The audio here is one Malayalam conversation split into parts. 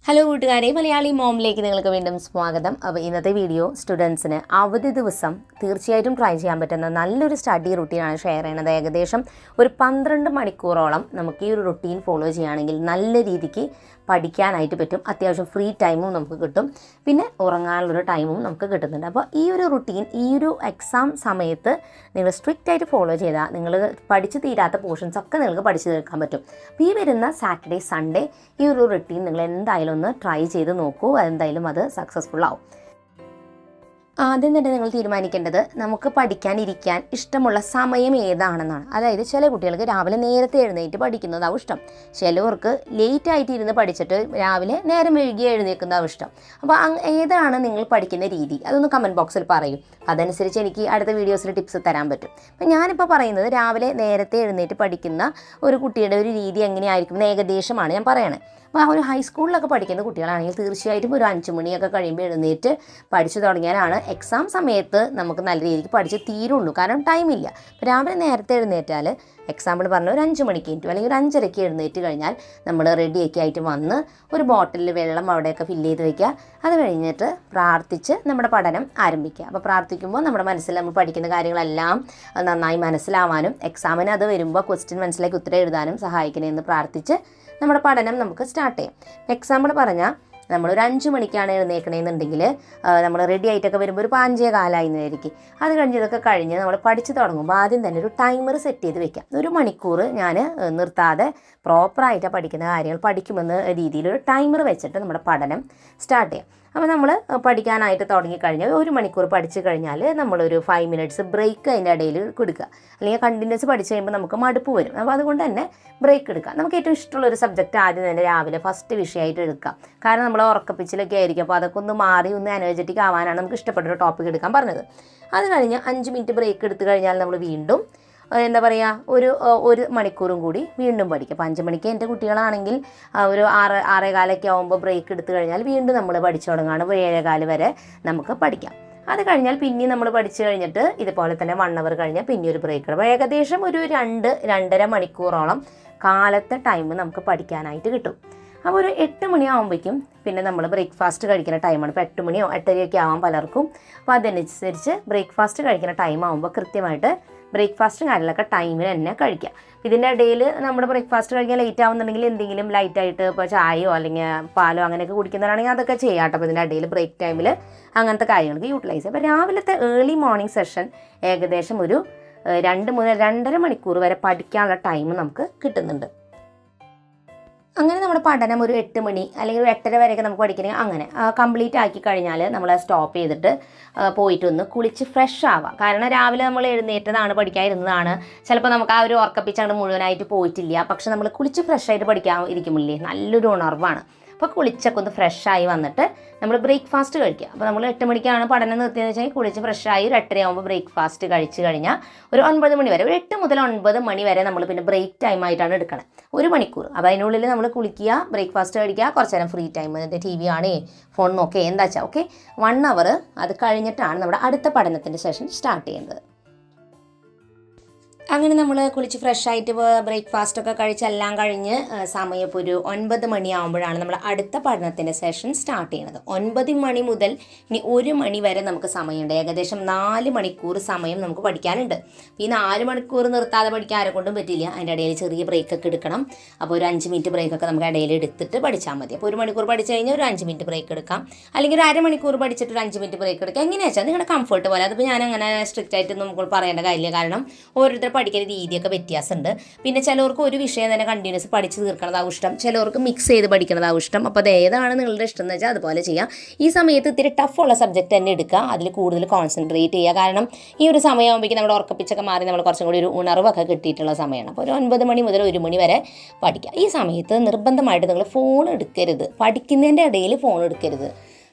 ഹലോ കൂട്ടുകാരെ, മലയാളി മോമിലേക്ക് നിങ്ങൾക്ക് വീണ്ടും സ്വാഗതം. അപ്പോൾ ഇന്നത്തെ വീഡിയോ സ്റ്റുഡൻസിന് അവധി ദിവസം തീർച്ചയായിട്ടും ട്രൈ ചെയ്യാൻ പറ്റുന്ന നല്ലൊരു സ്റ്റഡി റുട്ടീനാണ് ഷെയർ ചെയ്യുന്നത്. ഏകദേശം ഒരു 12 മണിക്കൂറോളം നമുക്ക് ഈ ഒരു റുട്ടീൻ ഫോളോ ചെയ്യുകയാണെങ്കിൽ നല്ല രീതിക്ക് പഠിക്കാനായിട്ട് പറ്റും. അത്യാവശ്യം ഫ്രീ ടൈമും നമുക്ക് കിട്ടും, പിന്നെ ഉറങ്ങാനുള്ളൊരു ടൈമും നമുക്ക് കിട്ടുന്നുണ്ട്. അപ്പോൾ ഈ ഒരു റുട്ടീൻ ഈ ഒരു എക്സാം സമയത്ത് നിങ്ങൾ സ്ട്രിക്റ്റ് ആയിട്ട് ഫോളോ ചെയ്താൽ നിങ്ങൾ പഠിച്ച് തീരാത്ത പോർഷൻസ് ഒക്കെ നിങ്ങൾക്ക് പഠിച്ചു തീർക്കാൻ പറ്റും. അപ്പോൾ ഈ വരുന്ന സാറ്റർഡേ സൺഡേ ഈ ഒരു റുട്ടീൻ നിങ്ങൾ എന്തായാലും ഒന്ന് ട്രൈ ചെയ്ത് നോക്കൂ. എന്തായാലും അത് സക്സസ്ഫുൾ ആവും. ആദ്യം തന്നെ നിങ്ങൾ തീരുമാനിക്കേണ്ടത് നമുക്ക് പഠിക്കാനിരിക്കാൻ ഇഷ്ടമുള്ള സമയം ഏതാണെന്നാണ്. അതായത് ചില കുട്ടികൾക്ക് രാവിലെ നേരത്തെ എഴുന്നേറ്റ് പഠിക്കുന്നതാവും ഇഷ്ടം, ചിലവർക്ക് ലേറ്റ് ആയിട്ട് ഇരുന്ന് പഠിച്ചിട്ട് രാവിലെ നേരം വൈകി എഴുന്നേക്കുന്നതാവും ഇഷ്ടം. അപ്പോൾ ഏതാണ് നിങ്ങൾ പഠിക്കുന്ന രീതി, അതൊന്ന് കമൻറ്റ് ബോക്സിൽ പറയൂ. അതനുസരിച്ച് എനിക്ക് അടുത്ത വീഡിയോസിൽ ടിപ്സ് തരാൻ പറ്റും. അപ്പം ഞാനിപ്പോൾ പറയുന്നത് രാവിലെ നേരത്തെ എഴുന്നേറ്റ് പഠിക്കുന്ന ഒരു കുട്ടിയുടെ ഒരു രീതി എങ്ങനെയായിരിക്കും എന്ന് ഏകദേശമാണ് ഞാൻ പറയണത്. അപ്പോൾ ആ ഒരു ഹൈസ്കൂളിലൊക്കെ പഠിക്കുന്ന കുട്ടികളാണെങ്കിൽ തീർച്ചയായിട്ടും ഒരു 5 മണിയൊക്കെ കഴിയുമ്പോൾ എഴുന്നേറ്റ് പഠിച്ചു തുടങ്ങിയാലാണ് എക്സാം സമയത്ത് നമുക്ക് നല്ല രീതിക്ക് പഠിച്ച് തീരുള്ളൂ. കാരണം ടൈമില്ല. അപ്പോൾ രാവിലെ നേരത്തെ എഴുന്നേറ്റാൽ എക്സാമ്പിൾ പറഞ്ഞാൽ ഒരു 5 മണിക്ക് എണീറ്റു, അല്ലെങ്കിൽ ഒരു 5:30 എഴുന്നേറ്റ് കഴിഞ്ഞാൽ നമ്മൾ റെഡിയൊക്കെ ആയിട്ട് വന്ന് ഒരു ബോട്ടിലിൽ വെള്ളം അവിടെയൊക്കെ ഫില്ല് ചെയ്ത് വയ്ക്കുക. അത് കഴിഞ്ഞിട്ട് പ്രാർത്ഥിച്ച് നമ്മുടെ പഠനം ആരംഭിക്കുക. അപ്പോൾ പ്രാർത്ഥിക്കുമ്പോൾ നമ്മുടെ മനസ്സിൽ നമ്മൾ പഠിക്കുന്ന കാര്യങ്ങളെല്ലാം നന്നായി മനസ്സിലാവാനും എക്സാമിന് അത് വരുമ്പോൾ ക്വസ്റ്റ്യൻ മനസ്സിലേക്ക് ഉത്തരം എഴുതാനും സഹായിക്കണമെന്ന് പ്രാർത്ഥിച്ച് നമ്മുടെ പഠനം നമുക്ക് സ്റ്റാർട്ട് ചെയ്യാം. എക്സാമ്പിൾ പറഞ്ഞാൽ നമ്മളൊരു 5 മണിക്കാണ് എഴുന്നേക്കണമെന്നുണ്ടെങ്കിൽ നമ്മൾ റെഡി ആയിട്ടൊക്കെ വരുമ്പോൾ ഒരു 5:15 അത് കഴിഞ്ഞ് ഇതൊക്കെ കഴിഞ്ഞ് നമ്മൾ പഠിച്ച് തുടങ്ങുമ്പോൾ ആദ്യം തന്നെ ഒരു ടൈമർ സെറ്റ് ചെയ്ത് വെക്കാം. 1 മണിക്കൂർ ഞാൻ നിർത്താതെ പ്രോപ്പറായിട്ട് പഠിക്കുന്ന കാര്യങ്ങൾ പഠിക്കുമെന്ന രീതിയിൽ ഒരു ടൈമർ വെച്ചിട്ട് നമ്മുടെ പഠനം സ്റ്റാർട്ട് ചെയ്യാം. അപ്പോൾ നമ്മൾ പഠിക്കാനായിട്ട് തുടങ്ങിക്കഴിഞ്ഞാൽ 1 മണിക്കൂർ പഠിച്ചു കഴിഞ്ഞാൽ നമ്മളൊരു 5 മിനിറ്റ്സ് ബ്രേക്ക് അതിൻ്റെ ഇടയിൽ കൊടുക്കുക. അല്ലെങ്കിൽ കണ്ടിന്യൂസ് പഠിച്ച് കഴിയുമ്പോൾ നമുക്ക് മടുപ്പ് വരും. അപ്പോൾ അതുകൊണ്ട് തന്നെ ബ്രേക്ക് എടുക്കുക. നമുക്ക് ഏറ്റവും ഇഷ്ടമുള്ളൊരു സബ്ജക്റ്റ് ആദ്യം തന്നെ രാവിലെ ഫസ്റ്റ് വിഷയമായിട്ട് എടുക്കാം. കാരണം നമ്മൾ ഉറക്കപ്പിച്ചിലൊക്കെ ആയിരിക്കും. അപ്പോൾ അതൊക്കെ ഒന്ന് മാറി ഒന്ന് എനർജറ്റിക് ആവാനാണ് നമുക്ക് ഇഷ്ടപ്പെട്ടൊരു ടോപ്പിക് എടുക്കാൻ പറഞ്ഞത്. അത് കഴിഞ്ഞ് 5 മിനിറ്റ് ബ്രേക്ക് എടുത്തു കഴിഞ്ഞാൽ നമ്മൾ വീണ്ടും എന്താ പറയുക ഒരു മണിക്കൂറും കൂടി വീണ്ടും പഠിക്കുക. അപ്പോൾ 5 മണിക്ക് എൻ്റെ കുട്ടികളാണെങ്കിൽ ഒരു 6:15 ആകുമ്പോൾ ബ്രേക്ക് എടുത്തു കഴിഞ്ഞാൽ വീണ്ടും നമ്മൾ പഠിച്ചു തുടങ്ങുകയാണ്. 7:15 വരെ നമുക്ക് പഠിക്കാം. അത് കഴിഞ്ഞാൽ പിന്നെയും നമ്മൾ പഠിച്ചു കഴിഞ്ഞിട്ട് ഇതുപോലെ തന്നെ 1 അവർ കഴിഞ്ഞാൽ പിന്നെ ഒരു ബ്രേക്ക് എടുക്കും. അപ്പോൾ ഏകദേശം ഒരു 2-2.5 മണിക്കൂറോളം കാലത്തെ ടൈം നമുക്ക് പഠിക്കാനായിട്ട് കിട്ടും. അപ്പോൾ ഒരു 8 മണിയാകുമ്പോഴേക്കും പിന്നെ നമ്മൾ ബ്രേക്ക്ഫാസ്റ്റ് കഴിക്കുന്ന ടൈമാണ്. ഇപ്പോൾ 8 മണിയോ 8:30 ആവാം പലർക്കും. അപ്പോൾ അതനുസരിച്ച് ബ്രേക്ക്ഫാസ്റ്റ് കഴിക്കുന്ന ടൈം ആകുമ്പോൾ കൃത്യമായിട്ട് ബ്രേക്ക്ഫാസ്റ്റും കാര്യങ്ങളൊക്കെ ടൈമിന് തന്നെ കഴിക്കുക. ഇതിൻ്റെ ഇടയിൽ നമ്മുടെ ബ്രേക്ക്ഫാസ്റ്റ് കഴിക്കാൻ ലേറ്റ് ആവുന്നുണ്ടെങ്കിൽ എന്തെങ്കിലും ലൈറ്റായിട്ട് ഇപ്പോൾ ചായയോ അല്ലെങ്കിൽ പാലോ അങ്ങനെയൊക്കെ കുടിക്കുന്നവരാണെങ്കിൽ അതൊക്കെ ചെയ്യാം കേട്ടോ. അപ്പോൾ ഇതിൻ്റെ ഇടയിൽ ബ്രേക്ക് ടൈമിൽ അങ്ങനത്തെ കാര്യങ്ങൾക്ക് യൂട്ടിലൈസ് ചെയ്യുക. അപ്പോൾ രാവിലത്തെ ഏർലി മോർണിംഗ് സെഷൻ ഏകദേശം ഒരു 2 മുതൽ 2.5 മണിക്കൂർ വരെ പഠിക്കാനുള്ള ടൈം നമുക്ക് കിട്ടുന്നുണ്ട്. അങ്ങനെ നമ്മുടെ പഠനം ഒരു 8 മണി അല്ലെങ്കിൽ ഒരു 8:30 വരെയൊക്കെ നമുക്ക് പഠിക്കണമെങ്കിൽ അങ്ങനെ കംപ്ലീറ്റ് ആക്കി കഴിഞ്ഞാൽ നമ്മൾ സ്റ്റോപ്പ് ചെയ്തിട്ട് പോയിട്ടൊന്ന് കുളിച്ച് ഫ്രഷ് ആവാം. കാരണം രാവിലെ നമ്മൾ എഴുന്നേറ്റതാണ്, പഠിക്കാതിരുന്നതാണ്, ചിലപ്പോൾ നമുക്ക് ആ ഒരു ഉറക്കപ്പിച്ച് അങ്ങോട്ട് മുഴുവനായിട്ട് പോയിട്ടില്ല. പക്ഷെ നമ്മൾ കുളിച്ച് ഫ്രഷായിട്ട് പഠിക്കാൻ ഇരിക്കുമില്ലേ, നല്ലൊരു ഉണർവാണ്. അപ്പോൾ കുളിച്ചൊക്കെ ഒന്ന് ഫ്രഷായി വന്നിട്ട് നമ്മൾ ബ്രേക്ക്ഫാസ്റ്റ് കഴിക്കുക. അപ്പോൾ നമ്മൾ 8 മണിക്കാണ് പഠനം നിർത്തിയെന്ന് വെച്ചാൽ കുളിച്ച് ഫ്രഷായി ഒരു 8:30 ആകുമ്പോൾ ബ്രേക്ക്ഫാസ്റ്റ് കഴിച്ച് കഴിഞ്ഞാൽ ഒരു 9 മണി വരെ, ഒരു 8 മുതൽ 9 മണി വരെ നമ്മൾ പിന്നെ ബ്രേക്ക് ടൈം ആയിട്ടാണ് എടുക്കണം, 1 മണിക്കൂർ. അപ്പോൾ അതിനുള്ളിൽ നമ്മൾ കുളിക്കുക, ബ്രേക്ക്ഫാസ്റ്റ് കഴിക്കുക, കുറച്ച് നേരം ഫ്രീ ടൈം TV ആണ്, ഫോൺ നോക്കുക, എന്താ വെച്ചാൽ ഓക്കെ. 1 അവർ അത് കഴിഞ്ഞിട്ടാണ് നമ്മുടെ അടുത്ത പഠനത്തിൻ്റെ സെഷൻ സ്റ്റാർട്ട് ചെയ്യുന്നത്. അങ്ങനെ നമ്മൾ കുളിച്ച് ഫ്രഷായിട്ട് ബ്രേക്ക്ഫാസ്റ്റൊക്കെ കഴിച്ച് എല്ലാം കഴിഞ്ഞ് സമയം ഇപ്പോൾ ഒരു 9 മണിയാകുമ്പോഴാണ് നമ്മൾ അടുത്ത പഠനത്തിൻ്റെ സെഷൻ സ്റ്റാർട്ട് ചെയ്യുന്നത്. 9 മണി മുതൽ ഇനി 1 മണി വരെ നമുക്ക് സമയമുണ്ട്. ഏകദേശം 4 മണിക്കൂർ സമയം നമുക്ക് പഠിക്കാനുണ്ട്. ഈ 4 മണിക്കൂർ നിർത്താതെ പഠിക്കാൻ ആരെ കൊണ്ടും പറ്റില്ല. അതിൻ്റെ ഇടയിൽ ചെറിയ ബ്രേക്കൊക്കെ എടുക്കണം. അപ്പോൾ ഒരു 5 മിനിറ്റ് ബ്രേക്കൊക്കെ നമുക്ക് ഇടയിൽ എടുത്തിട്ട് പഠിച്ചാൽ മതി. അപ്പോൾ 1 മണിക്കൂർ പഠിച്ചു കഴിഞ്ഞാൽ ഒരു 5 മിനിറ്റ് ബ്രേക്ക് എടുക്കാം, അല്ലെങ്കിൽ ഒരു 1/2 മണിക്കൂർ പഠിച്ചിട്ട് ഒരു 5 മിനിറ്റ് ബ്രേക്ക് എടുക്കാം. എങ്ങനെയാ വെച്ചാൽ നിങ്ങളുടെ കംഫർട്ട് പോലെ. അതിപ്പോൾ ഞാൻ അങ്ങനെ സ്ട്രിക്റ്റ് ആയിട്ട് നമുക്ക് പറയേണ്ട കാര്യമില്ല. കാരണം ഓരോരുത്തർ പഠിക്കുന്ന രീതിയൊക്കെ വ്യത്യാസമുണ്ട്. പിന്നെ ചിലവർക്ക് ഒരു വിഷയം തന്നെ കണ്ടിന്യൂസ് പഠിച്ച് തീർക്കണതാവും ഇഷ്ടം, ചിലവർക്ക് മിക്സ് ചെയ്ത് പഠിക്കണതാവും ഇഷ്ടം. അപ്പോൾ അത് ഏതാണ് നിങ്ങളുടെ ഇഷ്ടം എന്ന് വെച്ചാൽ അതുപോലെ ചെയ്യാം. ഈ സമയത്ത് ഇത്തിരി ടഫുള്ള സബ്ജക്റ്റ് തന്നെ എടുക്കുക, അതിൽ കൂടുതൽ കോൺസെൻട്രേറ്റ് ചെയ്യുക. കാരണം ഈ ഒരു സമയമാകുമ്പോഴേക്കും നമ്മുടെ ഉറക്കപ്പിച്ചൊക്കെ മാറി നമ്മൾ കുറച്ചും കൂടി ഒരു ഉണർവൊക്കെ കിട്ടിയിട്ടുള്ള സമയമാണ്. അപ്പോൾ ഒരു 9 മണി മുതൽ 1 മണി വരെ പഠിക്കുക. ഈ സമയത്ത് നിർബന്ധമായിട്ട് നിങ്ങൾ ഫോൺ എടുക്കരുത്, പഠിക്കുന്നതിൻ്റെ ഇടയിൽ ഫോൺ എടുക്കരുത്.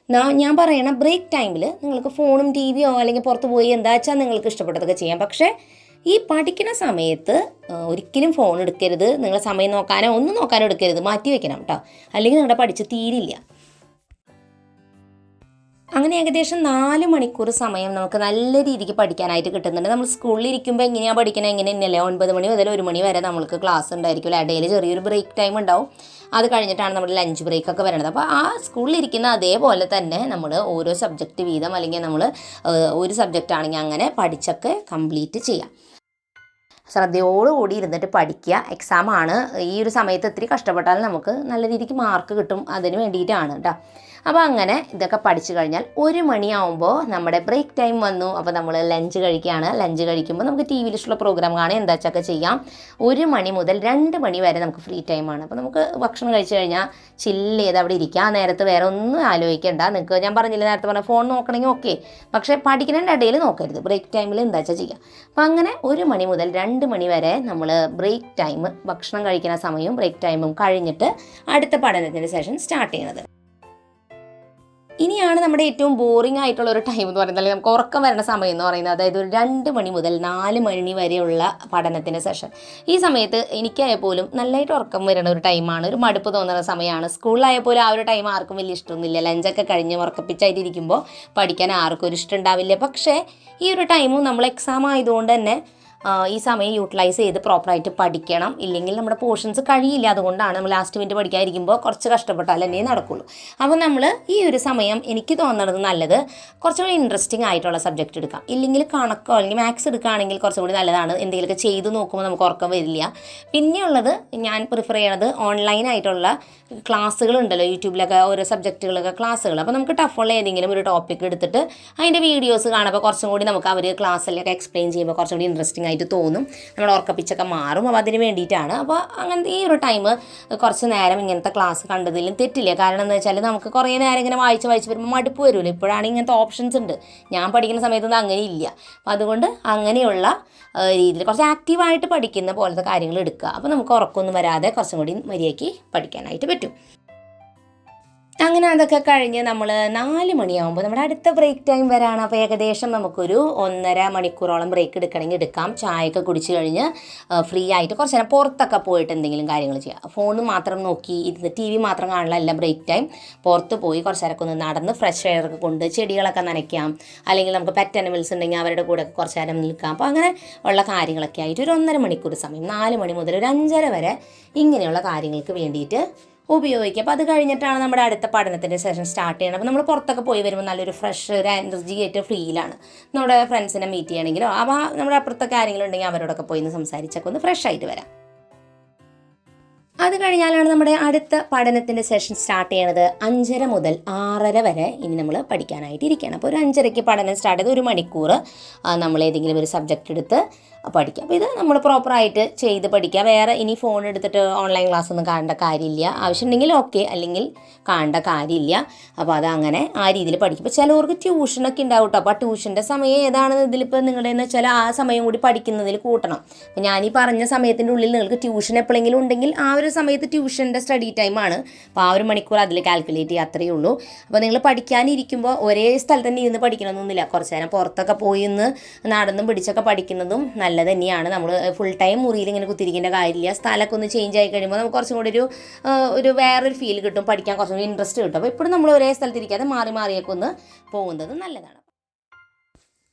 ഞാൻ പറയണ ബ്രേക്ക് ടൈമിൽ നിങ്ങൾക്ക് ഫോണും TVയോ അല്ലെങ്കിൽ പുറത്ത് പോയി എന്താ വെച്ചാൽ നിങ്ങൾക്ക് ഇഷ്ടപ്പെട്ടതൊക്കെ ചെയ്യാം. പക്ഷേ ഈ പഠിക്കുന്ന സമയത്ത് ഒരിക്കലും ഫോൺ എടുക്കരുത്. നിങ്ങൾ സമയം നോക്കാനോ ഒന്നും നോക്കാനോ എടുക്കരുത്, മാറ്റി വെക്കണം കേട്ടോ, അല്ലെങ്കിൽ നിങ്ങളുടെ പഠിച്ച് തീരില്ല. അങ്ങനെ ഏകദേശം 4 മണിക്കൂർ സമയം നമുക്ക് നല്ല രീതിക്ക് പഠിക്കാനായിട്ട് കിട്ടുന്നുണ്ട്. നമ്മൾ സ്കൂളിൽ ഇരിക്കുമ്പോൾ എങ്ങനെയാണ് പഠിക്കുന്നത് എങ്ങനെ തന്നെയല്ലേ, 9 മണി മുതൽ 1 മണി വരെ നമുക്ക് ക്ലാസ് ഉണ്ടായിരിക്കും. ഇടയിൽ ചെറിയൊരു ബ്രേക്ക് ടൈം ഉണ്ടാവും. അത് കഴിഞ്ഞിട്ടാണ് നമ്മുടെ ലഞ്ച് ബ്രേക്കൊക്കെ വരുന്നത്. അപ്പോൾ ആ സ്കൂളിലിരിക്കുന്ന അതേപോലെ തന്നെ നമ്മൾ ഓരോ സബ്ജക്റ്റ് വീതം, അല്ലെങ്കിൽ നമ്മൾ ഒരു സബ്ജക്റ്റ് ആണെങ്കിൽ അങ്ങനെ പഠിച്ചൊക്കെ കംപ്ലീറ്റ് ചെയ്യാം. ശ്രദ്ധയോടുകൂടി ഇരുന്നിട്ട് പഠിക്കുക. എക്സാമാണ്, ഈ ഒരു സമയത്ത് ഇത്തിരി കഷ്ടപ്പെട്ടാൽ നമുക്ക് നല്ല രീതിക്ക് മാർക്ക് കിട്ടും. അതിന് വേണ്ടിയിട്ടാണ് കേട്ടോ. അപ്പോൾ അങ്ങനെ ഇതൊക്കെ പഠിച്ചു കഴിഞ്ഞാൽ 1 മണിയാവുമ്പോൾ നമ്മുടെ ബ്രേക്ക് ടൈം വന്നു. അപ്പോൾ നമ്മൾ ലഞ്ച് കഴിക്കുകയാണ്. ലഞ്ച് കഴിക്കുമ്പോൾ നമുക്ക് ടി വിയിൽ ഇഷ്ടമുള്ള പ്രോഗ്രാം കാണാൻ എന്താ വെച്ചൊക്കെ ചെയ്യാം. 1 മണി മുതൽ 2 മണി വരെ നമുക്ക് ഫ്രീ ടൈമാണ്. അപ്പോൾ നമുക്ക് ഭക്ഷണം കഴിച്ച് കഴിഞ്ഞാൽ ചില്ല് ചെയ്ത് അവിടെ ഇരിക്കുക. ആ നേരത്ത് വേറെ ഒന്നും ആലോചിക്കേണ്ട. നിങ്ങൾക്ക് ഞാൻ പറഞ്ഞില്ല നേരത്തെ പറഞ്ഞ ഫോൺ നോക്കണമെങ്കിൽ ഓക്കെ, പക്ഷേ പഠിക്കുന്നതിൻ്റെ ഇടയിൽ നോക്കരുത്. ബ്രേക്ക് ടൈമിൽ എന്താ വെച്ചാൽ ചെയ്യാം. അപ്പോൾ അങ്ങനെ 1 മണി മുതൽ 2 മണി വരെ നമ്മൾ ബ്രേക്ക് ടൈം, ഭക്ഷണം കഴിക്കുന്ന സമയവും ബ്രേക്ക് ടൈമും കഴിഞ്ഞിട്ട് അടുത്ത പഠനത്തിൻ്റെ സെഷൻ സ്റ്റാർട്ട് ചെയ്യുന്നത്. ഇനിയാണ് നമ്മുടെ ഏറ്റവും ബോറിംഗ് ആയിട്ടുള്ള ഒരു ടൈം എന്ന് പറയുന്നത്, അല്ലെങ്കിൽ നമുക്ക് ഉറക്കം വരുന്ന സമയം എന്ന് പറയുന്നത്. അതായത് ഒരു 2 മണി മുതൽ 4 മണി വരെയുള്ള പഠനത്തിൻ്റെ സെഷൻ. ഈ സമയത്ത് എനിക്കായാൽ പോലും നല്ലതായിട്ട് ഉറക്കം വരുന്ന ഒരു ടൈമാണ്, ഒരു മടുപ്പ് തോന്നുന്ന സമയമാണ്. സ്കൂളിലായാൽ പോലും ആ ഒരു ടൈം ആർക്കും വലിയ ഇഷ്ടമൊന്നുമില്ല. ലഞ്ചൊക്കെ കഴിഞ്ഞ് ഉറക്കപ്പിച്ചായിട്ട് ഇരിക്കുമ്പോൾ പഠിക്കാൻ ആർക്കും ഒരു ഇഷ്ടം ഉണ്ടാവില്ല. പക്ഷേ ഈ ഒരു ടൈമും നമ്മൾ എക്സാം ആയതുകൊണ്ട് തന്നെ ഈ സമയം യൂട്ടിലൈസ് ചെയ്ത് പ്രോപ്പറായിട്ട് പഠിക്കണം. ഇല്ലെങ്കിൽ നമ്മുടെ പോർഷൻസ് കഴിയില്ല. അതുകൊണ്ടാണ് നമ്മൾ ലാസ്റ്റ് മിനിറ്റ് പഠിക്കാതിരിക്കുമ്പോൾ കുറച്ച് കഷ്ടപ്പെട്ടാൽ തന്നെ നടക്കുള്ളൂ. അപ്പോൾ നമ്മൾ ഈ ഒരു സമയം എനിക്ക് തോന്നുന്നത് നല്ലത് കുറച്ചുകൂടി ഇൻട്രസ്റ്റിംഗ് ആയിട്ടുള്ള സബ്ജക്റ്റ് എടുക്കാം. ഇല്ലെങ്കിൽ കണക്കോ അല്ലെങ്കിൽ മാത്സ് എടുക്കുകയാണെങ്കിൽ കുറച്ചുകൂടി നല്ലതാണ്. എന്തെങ്കിലുമൊക്കെ ചെയ്ത് നോക്കുമ്പോൾ നമുക്ക് ഉറക്കം വരില്ല. പിന്നെയുള്ളത് ഞാൻ പ്രിഫർ ചെയ്യണത് ഓൺലൈനായിട്ടുള്ള ക്ലാസ്സുകളുണ്ടല്ലോ, യൂട്യൂബിലൊക്കെ ഓരോ സബ്ജക്റ്റുകളൊക്കെ ക്ലാസ്സുകൾ. അപ്പോൾ നമുക്ക് ടഫുള്ള ഏതെങ്കിലും ഒരു ടോപ്പിക് എടുത്തിട്ട് അതിൻ്റെ വീഡിയോസ് കാണുമ്പോൾ കുറച്ചും കൂടി നമുക്ക് അവർ ക്ലാസ്സിലൊക്കെ എക്സ്പ്ലെയിൻ ചെയ്യുമ്പോൾ കുറച്ചും കൂടി ഇൻട്രസ്റ്റിംഗ് ആയിട്ട് തോന്നും. നമ്മുടെ ഉറക്കപ്പിച്ചൊക്കെ മാറും. അപ്പോൾ അതിന് വേണ്ടിയിട്ടാണ്. അപ്പോൾ അങ്ങനത്തെ ഈ ഒരു ടൈം കുറച്ച് നേരം ഇങ്ങനത്തെ ക്ലാസ് കണ്ടതിലും തെറ്റില്ല. കാരണം എന്ന് വെച്ചാൽ നമുക്ക് കുറേ നേരം ഇങ്ങനെ വായിച്ച് വരുമ്പോൾ മടുപ്പ് വരുമല്ലോ. ഇപ്പോഴാണ് ഇങ്ങനത്തെ ഓപ്ഷൻസ് ഉണ്ട്. ഞാൻ പഠിക്കുന്ന സമയത്തൊന്നും അങ്ങനെ ഇല്ല. അപ്പോൾ അതുകൊണ്ട് അങ്ങനെയുള്ള രീതിയിൽ കുറച്ച് ആക്റ്റീവായിട്ട് പഠിക്കുന്ന പോലത്തെ കാര്യങ്ങൾ എടുക്കുക. അപ്പോൾ നമുക്ക് ഉറക്കമൊന്നും വരാതെ കുറച്ചും കൂടി മര്യാദയ്ക്ക് പഠിക്കാനായിട്ട് പറ്റും. അങ്ങനെ അതൊക്കെ കഴിഞ്ഞ് നമ്മൾ 4 മണിയാകുമ്പോൾ നമ്മുടെ അടുത്ത ബ്രേക്ക് ടൈം വരാണ്. അപ്പോൾ ഏകദേശം നമുക്കൊരു 1.5 മണിക്കൂറോളം ബ്രേക്ക് എടുക്കണമെങ്കിൽ എടുക്കാം. ചായയൊക്കെ കുടിച്ച് കഴിഞ്ഞ് ഫ്രീ ആയിട്ട് കുറച്ച് നേരം പുറത്തൊക്കെ പോയിട്ട് എന്തെങ്കിലും കാര്യങ്ങൾ ചെയ്യാം. ഫോൺ മാത്രം നോക്കി ഇരുന്ന് TV മാത്രം കാണില്ല ബ്രേക്ക് ടൈം. പുറത്ത് പോയി കുറച്ച് നേരമൊക്കെ ഒന്ന് നടന്ന് ഫ്രഷ് എയറൊക്കെ കൊണ്ട് ചെടികളൊക്കെ നനയ്ക്കാം. അല്ലെങ്കിൽ നമുക്ക് പെറ്റ് അനിമൽസ് ഉണ്ടെങ്കിൽ അവരുടെ കൂടെ കുറച്ച് നേരം നിൽക്കാം. അപ്പോൾ അങ്ങനെ ഉള്ള കാര്യങ്ങളൊക്കെ ആയിട്ട് ഒരു 1.5 മണിക്കൂർ സമയം, 4 മണി മുതൽ ഒരു 5:30 വരെ ഇങ്ങനെയുള്ള കാര്യങ്ങൾക്ക് വേണ്ടിയിട്ട് ഉപയോഗിക്കുക. അപ്പോൾ അത് കഴിഞ്ഞിട്ടാണ് നമ്മുടെ അടുത്ത പഠനത്തിൻ്റെ സെഷൻ സ്റ്റാർട്ട് ചെയ്യണം. അപ്പോൾ നമ്മൾ പുറത്തൊക്കെ പോയി വരുമ്പോൾ നല്ലൊരു ഫ്രഷ്, ഒരു എനർജി ആയിട്ട് ഫീലാണ്. നമ്മുടെ ഫ്രണ്ട്സിനെ മീറ്റ് ചെയ്യണമെങ്കിലോ അപ്പോൾ നമ്മുടെ അപ്പുറത്തൊക്കെ ആരെങ്കിലും ഉണ്ടെങ്കിൽ അവരോടൊക്കെ പോയി ഒന്ന് സംസാരിച്ചൊക്കെ ഒന്ന് ഫ്രഷ് ആയിട്ട് വരാം. അത് കഴിഞ്ഞാലാണ് നമ്മുടെ അടുത്ത പഠനത്തിൻ്റെ സെഷൻ സ്റ്റാർട്ട് ചെയ്യണത്. 5:30 മുതൽ 6:30 വരെ ഇനി നമ്മൾ പഠിക്കാനായിട്ട് ഇരിക്കുകയാണ്. അപ്പോൾ ഒരു 5:30ക്ക് പഠനം സ്റ്റാർട്ട് ചെയ്ത് 1 മണിക്കൂർ നമ്മൾ ഏതെങ്കിലും ഒരു സബ്ജക്റ്റ് എടുത്ത് പഠിക്കുക. അപ്പോൾ ഇത് നമ്മൾ പ്രോപ്പറായിട്ട് ചെയ്ത് പഠിക്കുക. വേറെ ഇനി ഫോൺ എടുത്തിട്ട് ഓൺലൈൻ ക്ലാസ് ഒന്നും കാണേണ്ട കാര്യമില്ല. ആവശ്യമുണ്ടെങ്കിൽ ഓക്കെ, അല്ലെങ്കിൽ കാണേണ്ട കാര്യമില്ല. അപ്പോൾ അതങ്ങനെ ആ രീതിയിൽ പഠിക്കും. ഇപ്പോൾ ചിലവർക്ക് ട്യൂഷനൊക്കെ ഉണ്ടാവും കേട്ടോ. അപ്പോൾ ആ ട്യൂഷൻ്റെ സമയം ഏതാണെന്ന് ഇതിലിപ്പോൾ നിങ്ങളുടെ എന്ന് വെച്ചാൽ ആ സമയം കൂടി പഠിക്കുന്നതിൽ കൂട്ടണം. അപ്പോൾ ഞാനീ പറഞ്ഞ സമയത്തിൻ്റെ ഉള്ളിൽ നിങ്ങൾക്ക് ട്യൂഷൻ എപ്പോഴെങ്കിലും ഉണ്ടെങ്കിൽ ആ ഒരു സമയത്ത് ട്യൂഷൻ്റെ സ്റ്റഡി ടൈമാണ്. അപ്പോൾ ആ 1 മണിക്കൂർ അതിൽ കാൽക്കുലേറ്റ് ചെയ്യുക, അത്രയേ ഉള്ളൂ. അപ്പോൾ നിങ്ങൾ പഠിക്കാനിരിക്കുമ്പോൾ ഒരേ സ്ഥലത്ത് തന്നെ ഇരുന്ന് പഠിക്കണമെന്നൊന്നുമില്ല. കുറച്ച് നേരം പുറത്തൊക്കെ പോയി ഇന്ന് നടന്നും പിടിച്ചൊക്കെ പഠിക്കുന്നതും നല്ലത് തന്നെയാണ്. നമ്മൾ ഫുൾ ടൈം മുറിയിൽ ഇങ്ങനെ കുത്തിരിക്കേണ്ട കാര്യമില്ല. സ്ഥലമൊക്കെ ഒന്ന് ചേഞ്ച് ആയി കഴിയുമ്പോൾ നമുക്ക് കുറച്ചും കൂടി ഒരു വേറൊരു ഫീൽ കിട്ടും. പഠിക്കാൻ കുറച്ചും കൂടി ഇൻട്രസ്റ്റ് കിട്ടും. അപ്പോൾ എപ്പോഴും നമ്മൾ ഒരേ സ്ഥലത്തിരിക്കാതെ മാറിയൊക്കെ ഒന്ന് പോകുന്നത് നല്ലതാണ്.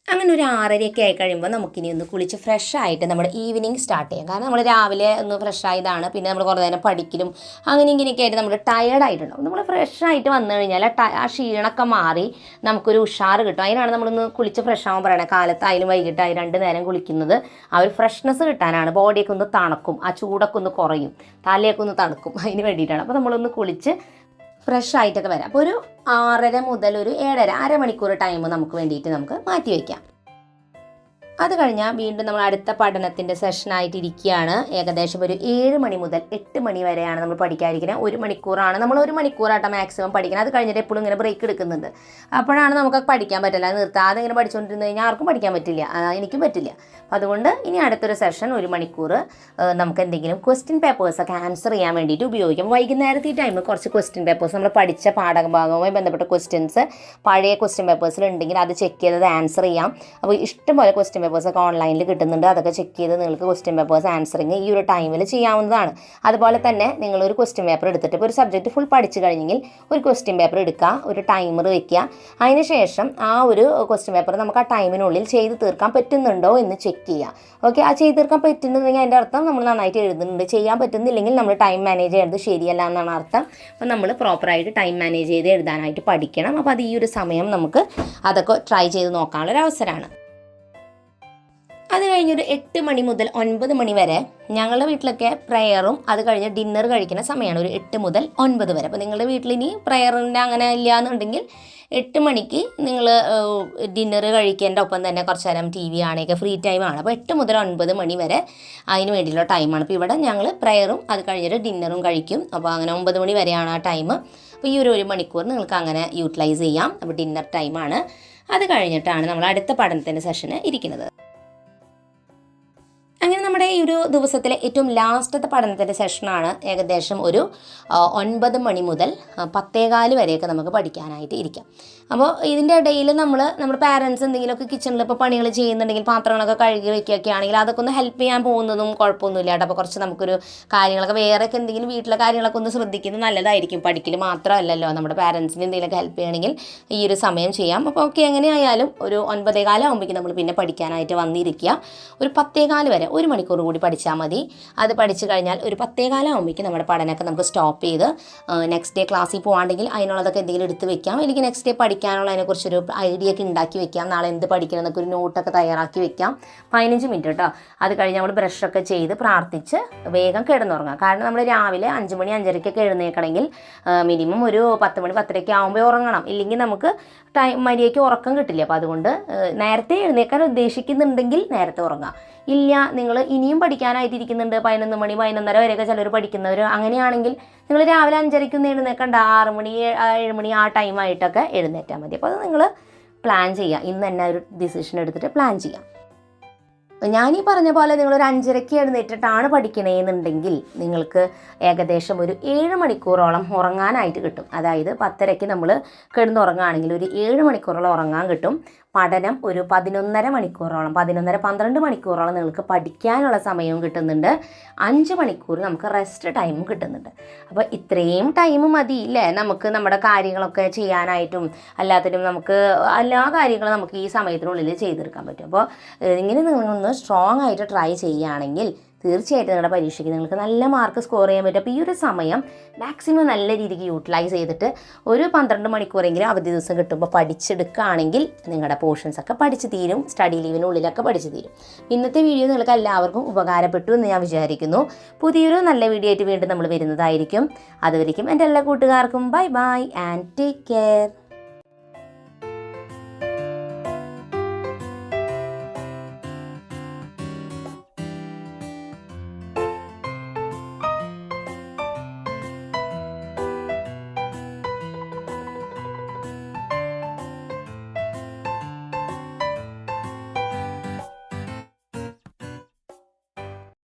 അങ്ങനെ ഒരു 6:30 ആയി കഴിയുമ്പോൾ നമുക്കിനി ഒന്ന് കുളിച്ച് ഫ്രഷ് ആയിട്ട് നമ്മുടെ ഈവനിങ് സ്റ്റാർട്ട് ചെയ്യാം. കാരണം നമ്മൾ രാവിലെ ഒന്ന് ഫ്രഷ് ആയതാണ്. പിന്നെ നമ്മൾ കുറേ നേരം പഠിക്കലും അങ്ങനെ ഇങ്ങനെയൊക്കെ ആയിട്ട് നമ്മൾ ടയേർഡായിട്ടുണ്ടാവും. നമ്മൾ ഫ്രഷ് ആയിട്ട് വന്നു കഴിഞ്ഞാൽ ആ ക്ഷീണമൊക്കെ മാറി നമുക്കൊരു ഉഷാറ് കിട്ടും. അതിനാണ് നമ്മളൊന്ന് കുളിച്ച് ഫ്രഷ് ആവാൻ പറയണത്. കാലത്തായാലും വൈകിട്ടായാലും 2 നേരം കുളിക്കുന്നത് ആ ഒരു ഫ്രഷ്നെസ് കിട്ടാനാണ്. ബോഡിയൊക്കെ ഒന്ന് തണുക്കും, ആ ചൂടൊക്കെ ഒന്ന് കുറയും, തലയൊക്കെ ഒന്ന് തണുക്കും. അതിന് വേണ്ടിയിട്ടാണ്. അപ്പോൾ നമ്മളൊന്ന് കുളിച്ച് ഫ്രഷ് ആയിട്ടൊക്കെ വരാം. അപ്പോൾ ഒരു 6:30 മുതൽ ഒരു 7:30, അരമണിക്കൂർ ടൈം നമുക്ക് വേണ്ടിയിട്ട് നമുക്ക് മാറ്റി വയ്ക്കാം. അത് കഴിഞ്ഞാൽ വീണ്ടും നമ്മൾ അടുത്ത പഠനത്തിൻ്റെ സെഷനായിട്ട് ഇരിക്കുകയാണ്. ഏകദേശം ഒരു 7 മണി മുതൽ 8 മണി വരെയാണ് നമ്മൾ പഠിക്കാതിരിക്കുന്നത്. 1 മണിക്കൂറാണ് നമ്മൾ 1 മണിക്കൂറായിട്ട് മാക്സിമം പഠിക്കണം. അത് കഴിഞ്ഞിട്ട് എപ്പോഴും ഇങ്ങനെ ബ്രേക്ക് എടുക്കുന്നുണ്ട്. അപ്പോഴാണ് നമുക്ക് പഠിക്കാൻ പറ്റില്ല. നിർത്താതെ ഇങ്ങനെ പഠിച്ചുകൊണ്ടിരുന്ന് കഴിഞ്ഞാൽ ആർക്കും പഠിക്കാൻ പറ്റില്ല, എനിക്കും പറ്റില്ല. അപ്പോൾ അതുകൊണ്ട് ഇനി അടുത്തൊരു സെഷൻ 1 മണിക്കൂർ നമുക്ക് എന്തെങ്കിലും ക്വസ്റ്റ്യൻ പേപ്പേഴ്സൊക്കെ ആൻസർ ചെയ്യാൻ വേണ്ടിയിട്ട് ഉപയോഗിക്കാം. വൈകുന്നേരത്തെ ഈ ടൈമിൽ കുറച്ച് ക്വസ്റ്റ്യൻ പേപ്പേഴ്സ് നമ്മൾ പഠിച്ച പാഠഭാഗവുമായി ബന്ധപ്പെട്ട ക്വസ്റ്റ്യൻസ് പഴയ ക്വസ്റ്റ്യൻ പേപ്പേഴ്സിൽ ഉണ്ടെങ്കിൽ അത് ചെക്ക് ചെയ്തത് ആൻസർ ചെയ്യാം. അപ്പോൾ ഇഷ്ടംപോലെ ക്വസ്റ്റ്യൻ പേപ്പേഴ്സൊക്കെ ഓൺലൈനിൽ കിട്ടുന്നുണ്ട്. അതൊക്കെ ചെക്ക് ചെയ്ത് നിങ്ങൾക്ക് ക്വസ്റ്റ്യൻ പേപ്പേഴ്സ് ആൻസറിങ് ഈ ഒരു ടൈമിൽ ചെയ്യാവുന്നതാണ്. അതുപോലെ തന്നെ നിങ്ങളൊരു ക്വസ്റ്റ്യൻ പേപ്പർ എടുത്തിട്ട് ഇപ്പോൾ ഒരു സബ്ജക്റ്റ് ഫുൾ പഠിച്ചു കഴിഞ്ഞെങ്കിൽ ഒരു ക്വസ്റ്റ്യൻ പേപ്പർ എടുക്കുക, ഒരു ടൈമർ വെക്കുക. അതിനുശേഷം ആ ഒരു ക്വസ്റ്റ്യൻ പേപ്പർ നമുക്ക് ആ ടൈമിനുള്ളിൽ ചെയ്ത് തീർക്കാൻ പറ്റുന്നുണ്ടോ എന്ന് ചെക്ക് ചെയ്യുക. ഓക്കെ, ആ ചെയ്ത് തീർക്കാൻ പറ്റുന്നുണ്ടെങ്കിൽ അതിൻ്റെ അർത്ഥം നമ്മൾ നന്നായിട്ട് എഴുതുന്നുണ്ട്. ചെയ്യാൻ പറ്റുന്നില്ലെങ്കിൽ നമ്മൾ ടൈം മാനേജ് ചെയ്യുന്നത് ശരിയല്ല എന്നാണ് അർത്ഥം. അപ്പോൾ നമ്മൾ പ്രോപ്പറായിട്ട് ടൈം മാനേജ് ചെയ്ത് എഴുതാനായിട്ട് പഠിക്കണം. അപ്പോൾ അത് ഈ ഒരു സമയം നമുക്ക് അതൊക്കെ ട്രൈ ചെയ്ത് നോക്കാനുള്ളൊരു അവസരമാണ്. അത് കഴിഞ്ഞൊരു 8 മണി മുതൽ 9 മണി വരെ ഞങ്ങളുടെ വീട്ടിലൊക്കെ പ്രയറും അത് കഴിഞ്ഞ് ഡിന്നർ കഴിക്കുന്ന സമയമാണ്. ഒരു 8 മുതൽ 9 വരെ. അപ്പോൾ നിങ്ങളുടെ വീട്ടിൽ ഇനി പ്രയറിൻ്റെ അങ്ങനെ ഇല്ല എന്നുണ്ടെങ്കിൽ 8 മണിക്ക് നിങ്ങൾ ഡിന്നർ കഴിക്കേണ്ട ഒപ്പം തന്നെ കുറച്ച് നേരം TV ആണെങ്കിൽ ഫ്രീ ടൈമാണ്. അപ്പോൾ 8 മുതൽ 9 മണി വരെ അതിന് വേണ്ടിയുള്ള ടൈമാണ്. അപ്പോൾ ഇവിടെ ഞങ്ങൾ പ്രയറും അത് കഴിഞ്ഞിട്ട് ഡിന്നറും കഴിക്കും. അപ്പോൾ അങ്ങനെ 9 മണി വരെയാണ് ആ ടൈം. അപ്പോൾ ഈ ഒരു 1 മണിക്കൂർ നിങ്ങൾക്ക് അങ്ങനെ യൂട്ടിലൈസ് ചെയ്യാം. അപ്പോൾ ഡിന്നർ ടൈമാണ്. അത് കഴിഞ്ഞിട്ടാണ് നമ്മൾ അടുത്ത പഠനത്തിൻ്റെ സെഷന് ഇരിക്കുന്നത്. അങ്ങനെ നമ്മുടെ ഈ ഒരു ദിവസത്തിലെ ഏറ്റവും ലാസ്റ്റത്തെ പഠനത്തിൻ്റെ സെഷനാണ് ഏകദേശം ഒരു 9 മണി മുതൽ 10:15 വരെയൊക്കെ നമുക്ക് പഠിക്കാനായിട്ട് ഇരിക്കാം. അപ്പോൾ ഇതിൻ്റെ ഇടയിൽ നമ്മുടെ പാരൻസ് എന്തെങ്കിലുമൊക്കെ കിച്ചണിൽ ഇപ്പോൾ പണികൾ ചെയ്യുന്നുണ്ടെങ്കിൽ പാത്രങ്ങളൊക്കെ കഴുകി വയ്ക്കുകയൊക്കെ ആണെങ്കിൽ അതൊക്കെ ഒന്ന് ഹെൽപ്പ് ചെയ്യാൻ പോകുന്നതും കുഴപ്പമൊന്നുമില്ല കേട്ടോ. അപ്പോൾ കുറച്ച് നമുക്കൊരു കാര്യങ്ങളൊക്കെ വേറെയൊക്കെ എന്തെങ്കിലും വീട്ടിലെ കാര്യങ്ങളൊക്കെ ഒന്ന് ശ്രദ്ധിക്കുന്നത് നല്ലതായിരിക്കും. പഠിക്കൽ മാത്രമല്ലല്ലോ, നമ്മുടെ പാരൻസിന് എന്തെങ്കിലുമൊക്കെ ഹെൽപ്പ് ചെയ്യണമെങ്കിൽ ഈ ഒരു സമയം ചെയ്യാം. അപ്പോൾ ഓക്കെ, എങ്ങനെയായാലും ഒരു 9:15 ആകുമ്പോഴേക്കും നമ്മൾ പിന്നെ പഠിക്കാനായിട്ട് വന്നിരിക്കുക. ഒരു 10:15 വരെ 1 മണിക്കൂർ കൂടി പഠിച്ചാൽ മതി. അത് പഠിച്ചു കഴിഞ്ഞാൽ ഒരു 10:15 ആകുമ്പോഴേക്കും നമ്മുടെ പഠനമൊക്കെ നമുക്ക് സ്റ്റോപ്പ് ചെയ്ത് നെക്സ്റ്റ് ഡേ ക്ലാസ്സിൽ പോകാണ്ടെങ്കിൽ അതിനുള്ളതൊക്കെ എന്തെങ്കിലും എടുത്ത് വെക്കാം. അല്ലെങ്കിൽ നെക്സ്റ്റ് ഡേ പഠിക്കാനുള്ള അതിനെക്കുറിച്ചൊരു ഐഡിയ ഒക്കെ ഉണ്ടാക്കി വെക്കാം. നാളെ എന്ത് പഠിക്കണം എന്നൊക്കെ ഒരു നോട്ടൊക്കെ തയ്യാറാക്കി വെക്കാം. 15 മിനിറ്റ് കേട്ടോ. അത് കഴിഞ്ഞ് നമ്മൾ ബ്രഷൊക്കെ ചെയ്ത് പ്രാർത്ഥിച്ച് വേഗം കിടന്നുറങ്ങാം. കാരണം നമ്മൾ രാവിലെ 5 മണി 5:30 എഴുന്നേൽക്കണമെങ്കിൽ മിനിമം ഒരു 10 മണി 10:30 ആകുമ്പോൾ ഉറങ്ങണം. ഇല്ലെങ്കിൽ നമുക്ക് മര്യാദയ്ക്ക് ഉറക്കം കിട്ടില്ല. അപ്പോൾ അതുകൊണ്ട് നേരത്തെ എഴുന്നേൽക്കാൻ ഉദ്ദേശിക്കുന്നുണ്ടെങ്കിൽ നേരത്തെ ഉറങ്ങാം. ഇല്ല, നിങ്ങൾ ഇനിയും പഠിക്കാനായിട്ടിരിക്കുന്നുണ്ട് 11 മണി 11:30 വരെയൊക്കെ ചിലർ പഠിക്കുന്നവർ, അങ്ങനെയാണെങ്കിൽ നിങ്ങൾ രാവിലെ 5:30 എഴുന്നേൽക്കണ്ട, 6 മണി 7 മണി ആ ടൈമായിട്ടൊക്കെ എഴുന്നേറ്റാൽ മതി. അപ്പോൾ അത് നിങ്ങൾ പ്ലാൻ ചെയ്യുക. ഇന്ന് തന്നെ ഒരു ഡിസിഷൻ എടുത്തിട്ട് പ്ലാൻ ചെയ്യാം. ഞാനീ പറഞ്ഞ പോലെ നിങ്ങളൊരു 5:30 എഴുന്നേറ്റിട്ടാണ് പഠിക്കണേന്നുണ്ടെങ്കിൽ നിങ്ങൾക്ക് ഏകദേശം ഒരു 7 മണിക്കൂറോളം ഉറങ്ങാനായിട്ട് കിട്ടും. അതായത് 10:30 നമ്മൾ കിടന്നുറങ്ങുകയാണെങ്കിൽ ഒരു 7 മണിക്കൂറോളം ഉറങ്ങാൻ കിട്ടും. പഠനം ഒരു 11:30 മണിക്കൂറോളം 11:30-12 മണിക്കൂറോളം നിങ്ങൾക്ക് പഠിക്കാനുള്ള സമയവും കിട്ടുന്നുണ്ട്. 5 മണിക്കൂർ നമുക്ക് റെസ്റ്റ് ടൈമും കിട്ടുന്നുണ്ട്. അപ്പോൾ ഇത്രയും ടൈം മതി ഇല്ലേ നമുക്ക് നമ്മുടെ കാര്യങ്ങളൊക്കെ ചെയ്യാനായിട്ടും എല്ലാത്തിനും നമുക്ക് എല്ലാ കാര്യങ്ങളും നമുക്ക് ഈ സമയത്തിനുള്ളിൽ ചെയ്തെടുക്കാൻ പറ്റും. അപ്പോൾ ഇങ്ങനെ നിങ്ങളൊന്ന് സ്ട്രോങ് ആയിട്ട് ട്രൈ ചെയ്യുകയാണെങ്കിൽ തീർച്ചയായിട്ടും നിങ്ങളുടെ പരീക്ഷയ്ക്ക് നിങ്ങൾക്ക് നല്ല മാർക്ക് സ്കോർ ചെയ്യാൻ പറ്റും. അപ്പോൾ ഈ ഒരു സമയം മാക്സിമം നല്ല രീതിക്ക് യൂട്ടിലൈസ് ചെയ്തിട്ട് ഒരു 12 മണിക്കൂറെങ്കിലും അവധി ദിവസം കിട്ടുമ്പോൾ പഠിച്ചെടുക്കുകയാണെങ്കിൽ നിങ്ങളുടെ പോർഷൻസൊക്കെ പഠിച്ച് തീരും. സ്റ്റഡി ലീവിനുള്ളിലൊക്കെ പഠിച്ച് തീരും. ഇന്നത്തെ വീഡിയോ നിങ്ങൾക്ക് എല്ലാവർക്കും ഉപകാരപ്പെട്ടു എന്ന് ഞാൻ വിചാരിക്കുന്നു. പുതിയൊരു നല്ല വീഡിയോ ആയിട്ട് വീണ്ടും നമ്മൾ വരുന്നതായിരിക്കും. അതുവരേക്കും എൻ്റെ എല്ലാ കൂട്ടുകാർക്കും bye bye and take care.